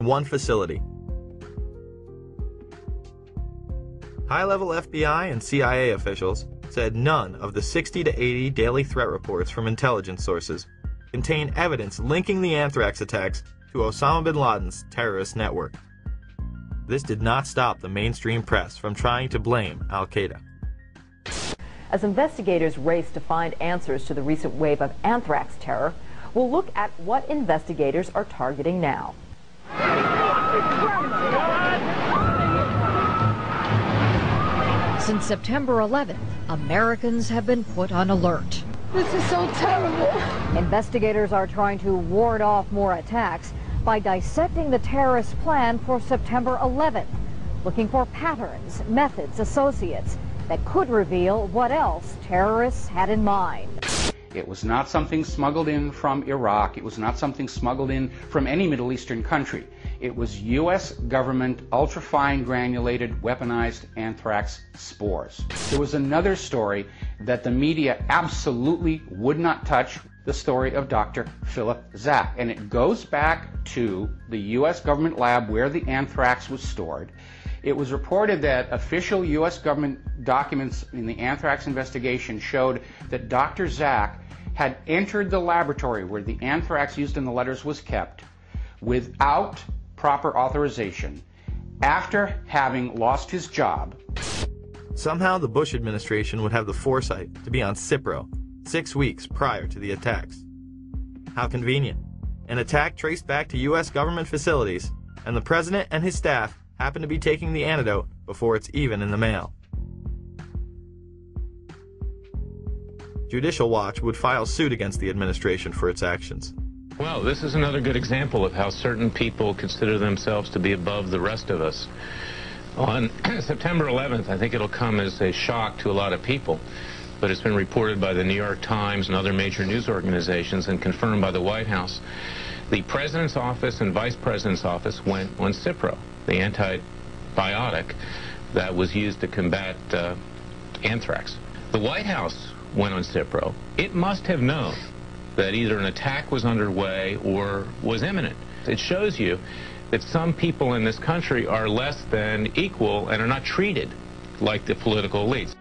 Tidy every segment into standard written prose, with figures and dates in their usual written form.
one facility. High-level FBI and CIA officials said none of the 60 to 80 daily threat reports from intelligence sources contain evidence linking the anthrax attacks to Osama bin Laden's terrorist network. This did not stop the mainstream press from trying to blame al-Qaeda. As investigators race to find answers to the recent wave of anthrax terror, we'll look at what investigators are targeting now. Since September 11th, Americans have been put on alert. This is so terrible. Investigators are trying to ward off more attacks by dissecting the terrorist plan for September 11th, looking for patterns, methods, associates that could reveal what else terrorists had in mind. It was not something smuggled in from Iraq. It was not something smuggled in from any Middle Eastern country. It was U.S. government ultrafine granulated weaponized anthrax spores. There was another story that the media absolutely would not touch, the story of Dr. Philip Zack. And it goes back to the U.S. government lab where the anthrax was stored. It was reported that official U.S. government documents in the anthrax investigation showed that Dr. Zack had entered the laboratory where the anthrax used in the letters was kept without proper authorization after having lost his job. Somehow the Bush administration would have the foresight to be on Cipro 6 weeks prior to the attacks. How convenient. An attack traced back to U.S. government facilities, and the president and his staff happen to be taking the antidote before it's even in the mail. Judicial Watch would file suit against the administration for its actions. Well, this is another good example of how certain people consider themselves to be above the rest of us. On September 11th, I think it'll come as a shock to a lot of people, but it's been reported by the New York Times and other major news organizations and confirmed by the White House. The President's office and Vice President's office went on Cipro, the antibiotic that was used to combat anthrax. The White House went on Cipro. It must have known that either an attack was underway or was imminent. It shows you that some people in this country are less than equal and are not treated like the political elites.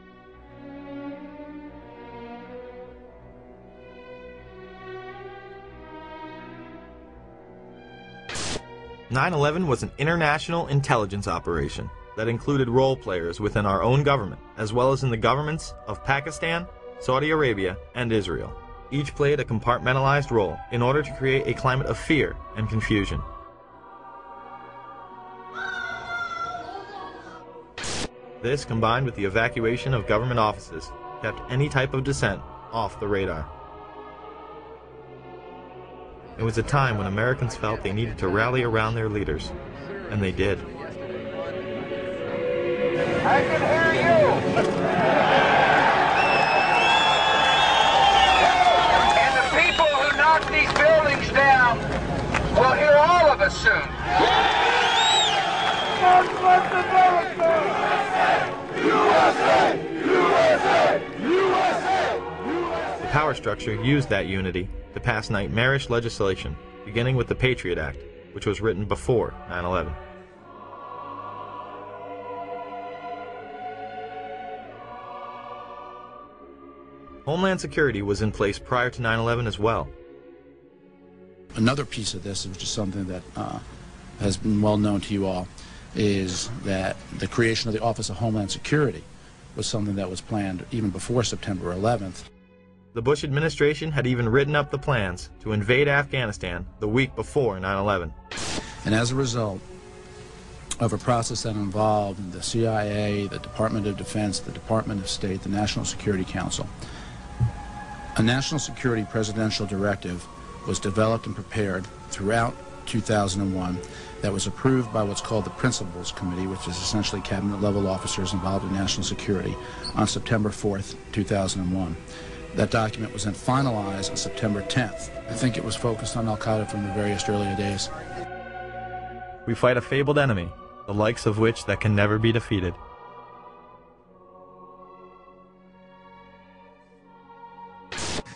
"9/11 was an international intelligence operation that included role players within our own government, as well as in the governments of Pakistan, Saudi Arabia, and Israel. Each played a compartmentalized role in order to create a climate of fear and confusion. This, combined with the evacuation of government offices, kept any type of dissent off the radar. It was a time when Americans felt they needed to rally around their leaders, and they did. I can hear you! And the people who knock these buildings down will hear all of us soon. God bless America! USA! USA! USA! The power structure used that unity to pass nightmarish legislation, beginning with the Patriot Act, which was written before 9/11. Homeland Security was in place prior to 9/11 as well. Another piece of this, which is something that has been well known to you all, is that the creation of the Office of Homeland Security was something that was planned even before September 11th. The Bush administration had even written up the plans to invade Afghanistan the week before 9/11. And as a result of a process that involved the CIA, the Department of Defense, the Department of State, the National Security Council, a national security presidential directive was developed and prepared throughout 2001 that was approved by what's called the Principals Committee, which is essentially cabinet-level officers involved in national security, on September 4th, 2001. That document was then finalized on September 10th. I think it was focused on al-Qaeda from the various earlier days. We fight a fabled enemy, the likes of which that can never be defeated.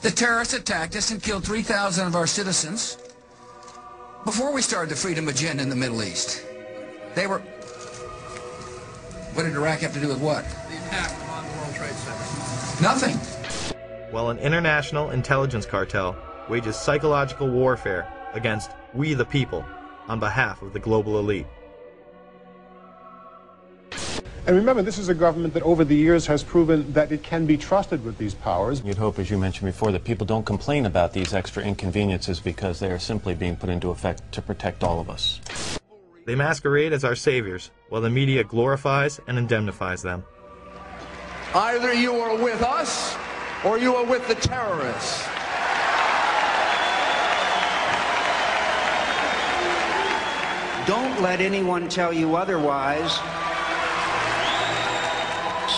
The terrorists attacked us and killed 3,000 of our citizens. Before we started the freedom agenda in the Middle East, they were... What did Iraq have to do with what? The attack on the World Trade Center. Nothing. While an international intelligence cartel wages psychological warfare against we the people on behalf of the global elite. And remember, this is a government that over the years has proven that it can be trusted with these powers. You'd hope, as you mentioned before, that people don't complain about these extra inconveniences because they are simply being put into effect to protect all of us. They masquerade as our saviors, while the media glorifies and indemnifies them. Either you are with us, or you are with the terrorists. Don't let anyone tell you otherwise.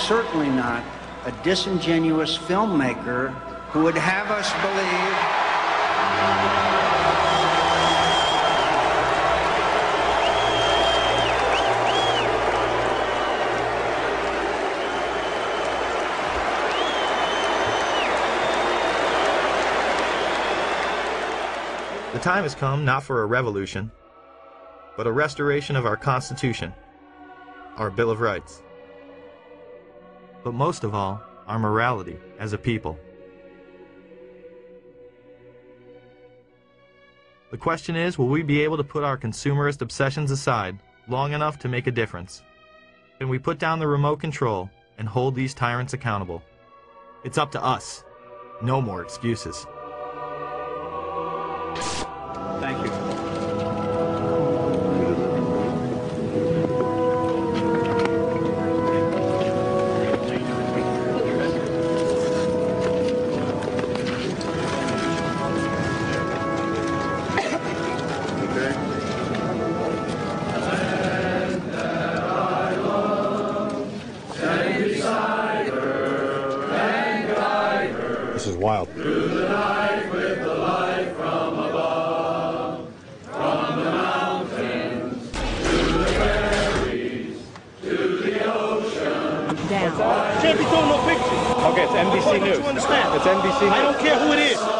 Certainly not a disingenuous filmmaker who would have us believe The time has come not for a revolution, but a restoration of our Constitution, our Bill of Rights. But most of all, our morality as a people. The question is, will we be able to put our consumerist obsessions aside long enough to make a difference? Can we put down the remote control and hold these tyrants accountable? It's up to us. No more excuses. Thank you. This is wild. Through the night with the light from above, from the mountains, to the prairies, to the ocean. Down. Can't be doing no pictures. Okay, it's NBC News. You understand? It's NBC News. I don't care who it is.